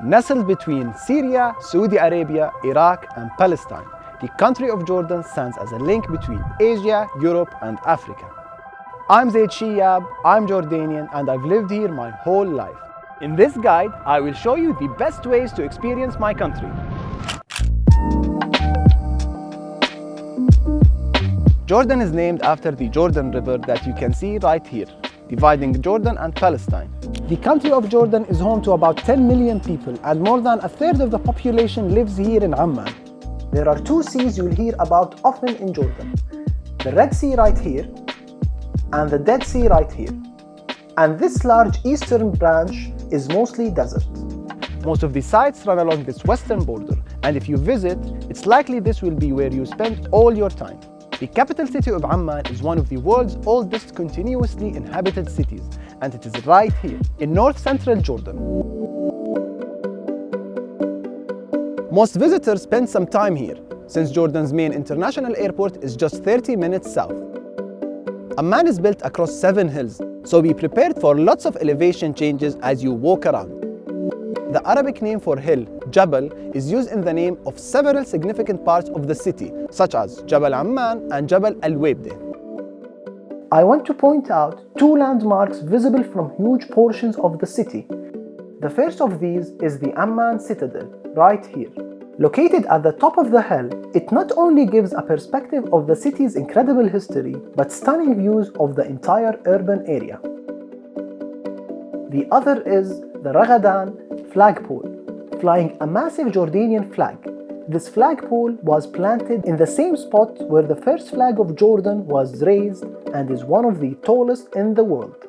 Nestled between Syria, Saudi Arabia, Iraq, and Palestine, the country of Jordan stands as a link between Asia, Europe, and Africa. I'm Zaid Shiyab, I'm Jordanian, and I've lived here my whole life. In this guide, I will show you the best ways to experience my country. Jordan is named after the Jordan River that you can see right here, dividing Jordan and Palestine. The country of Jordan is home to about 10 million people, and more than a third of the population lives here in Amman. There are two seas you'll hear about often in Jordan. The Red Sea right here, and the Dead Sea right here. And this large eastern branch is mostly desert. Most of the sites run along this western border, and if you visit, it's likely this will be where you spend all your time. The capital city of Amman is one of the world's oldest continuously inhabited cities, and it is right here, in north-central Jordan. Most visitors spend some time here, since Jordan's main international airport is just 30 minutes south. Amman is built across 7 hills, so be prepared for lots of elevation changes as you walk around. The Arabic name for hill, Jabal, is used in the name of several significant parts of the city, such as Jabal Amman and Jabal Al-Webde. I want to point out 2 landmarks visible from huge portions of the city. The first of these is the Amman Citadel, right here. Located at the top of the hill, it not only gives a perspective of the city's incredible history, but stunning views of the entire urban area. The other is the Ragadan flagpole, flying a massive Jordanian flag. This flagpole was planted in the same spot where the first flag of Jordan was raised and is one of the tallest in the world.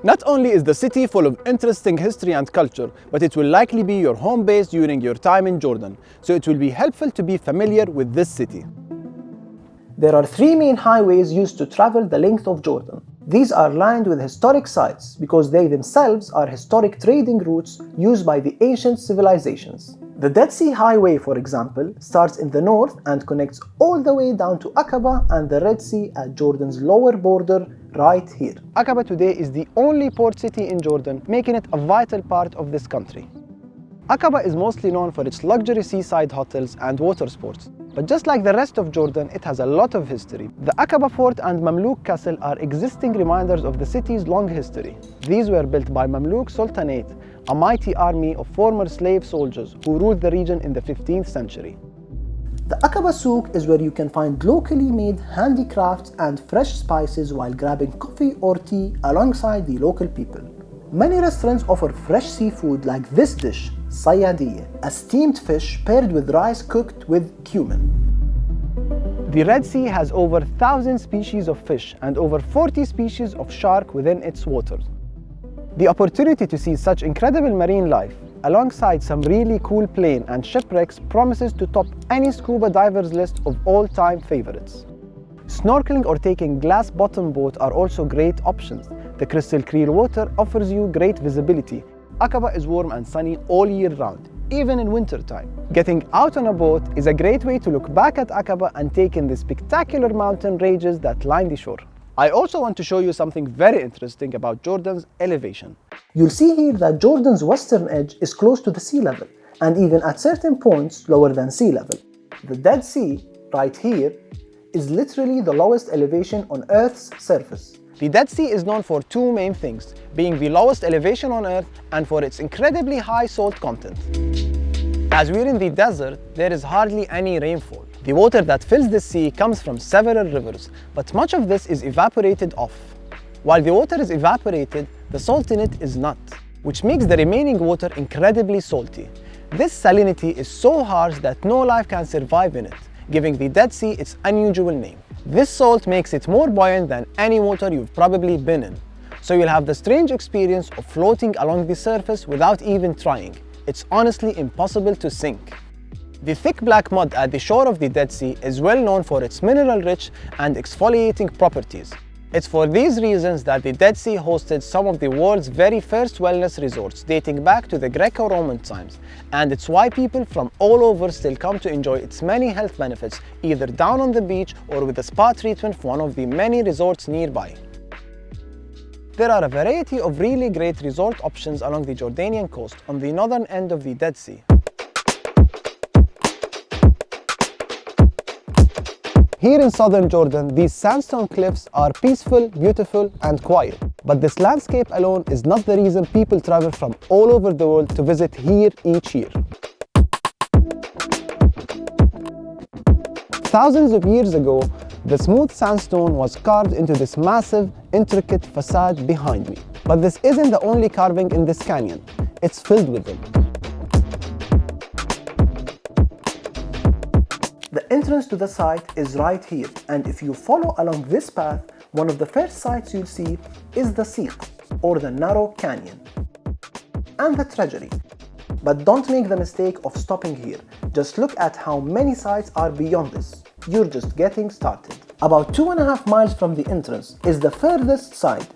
Not only is the city full of interesting history and culture, but it will likely be your home base during your time in Jordan, so it will be helpful to be familiar with this city. There are 3 main highways used to travel the length of Jordan. These are lined with historic sites because they themselves are historic trading routes used by the ancient civilizations. The Dead Sea Highway, for example, starts in the north and connects all the way down to Aqaba and the Red Sea at Jordan's lower border right here. Aqaba today is the only port city in Jordan, making it a vital part of this country. Aqaba is mostly known for its luxury seaside hotels and water sports. But just like the rest of Jordan, it has a lot of history. The Aqaba Fort and Mamluk Castle are existing reminders of the city's long history. These were built by Mamluk Sultanate, a mighty army of former slave soldiers who ruled the region in the 15th century. The Aqaba Souk is where you can find locally made handicrafts and fresh spices while grabbing coffee or tea alongside the local people. Many restaurants offer fresh seafood like this dish, sayadiyya, a steamed fish paired with rice cooked with cumin. The Red Sea has over 1,000 species of fish and over 40 species of shark within its waters. The opportunity to see such incredible marine life, alongside some really cool plane and shipwrecks, promises to top any scuba diver's list of all-time favorites. Snorkeling or taking glass-bottom boat are also great options. The crystal clear water offers you great visibility. Aqaba is warm and sunny all year round, even in winter time. Getting out on a boat is a great way to look back at Aqaba and take in the spectacular mountain ranges that line the shore. I also want to show you something very interesting about Jordan's elevation. You'll see here that Jordan's western edge is close to the sea level, and even at certain points lower than sea level. The Dead Sea, right here, is literally the lowest elevation on Earth's surface. The Dead Sea is known for 2 main things, being the lowest elevation on Earth and for its incredibly high salt content. As we're in the desert, there is hardly any rainfall. The water that fills the sea comes from several rivers, but much of this is evaporated off. While the water is evaporated, the salt in it is not, which makes the remaining water incredibly salty. This salinity is so harsh that no life can survive in it, giving the Dead Sea its unusual name. This salt makes it more buoyant than any water you've probably been in, so you'll have the strange experience of floating along the surface without even trying. It's honestly impossible to sink. The thick black mud at the shore of the Dead Sea is well known for its mineral-rich and exfoliating properties. It's for these reasons that the Dead Sea hosted some of the world's very first wellness resorts dating back to the Greco-Roman times, and it's why people from all over still come to enjoy its many health benefits, either down on the beach or with a spa treatment from one of the many resorts nearby. There are a variety of really great resort options along the Jordanian coast on the northern end of the Dead Sea. Here in southern Jordan, these sandstone cliffs are peaceful, beautiful, and quiet. But this landscape alone is not the reason people travel from all over the world to visit here each year. Thousands of years ago, the smooth sandstone was carved into this massive, intricate facade behind me. But this isn't the only carving in this canyon. It's filled with them. The entrance to the site is right here, and if you follow along this path, one of the first sights you'll see is the Siq, or the narrow canyon, and the treasury. But don't make the mistake of stopping here. Just look at how many sites are beyond this. You're just getting started. About 2.5 miles from the entrance is the furthest site,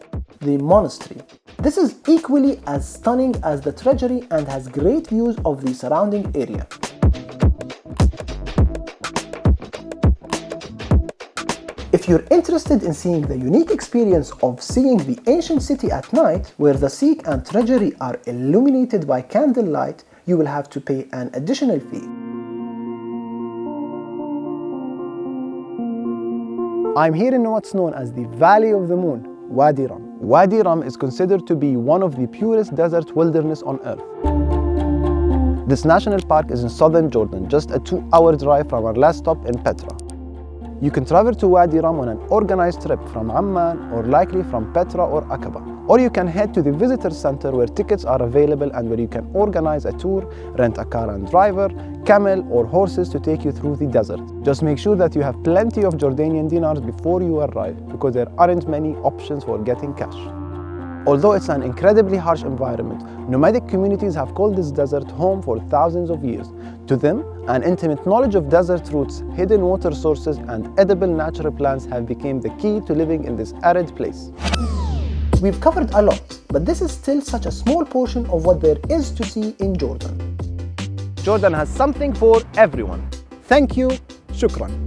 the monastery. This is equally as stunning as the treasury and has great views of the surrounding area. If you're interested in seeing the unique experience of seeing the ancient city at night, where the Siq and treasury are illuminated by candlelight, you will have to pay an additional fee. I'm here in what's known as the Valley of the Moon, Wadi Rum. Wadi Rum is considered to be one of the purest desert wilderness on earth. This national park is in southern Jordan, just a 2-hour drive from our last stop in Petra. You can travel to Wadi Rum on an organized trip from Amman or likely from Petra or Aqaba. Or you can head to the visitor center where tickets are available and where you can organize a tour, rent a car and driver, camel or horses to take you through the desert. Just make sure that you have plenty of Jordanian dinars before you arrive, because there aren't many options for getting cash. Although it's an incredibly harsh environment, nomadic communities have called this desert home for thousands of years. To them, an intimate knowledge of desert routes, hidden water sources, and edible natural plants have become the key to living in this arid place. We've covered a lot, but this is still such a small portion of what there is to see in Jordan. Jordan has something for everyone. Thank you. Shukran.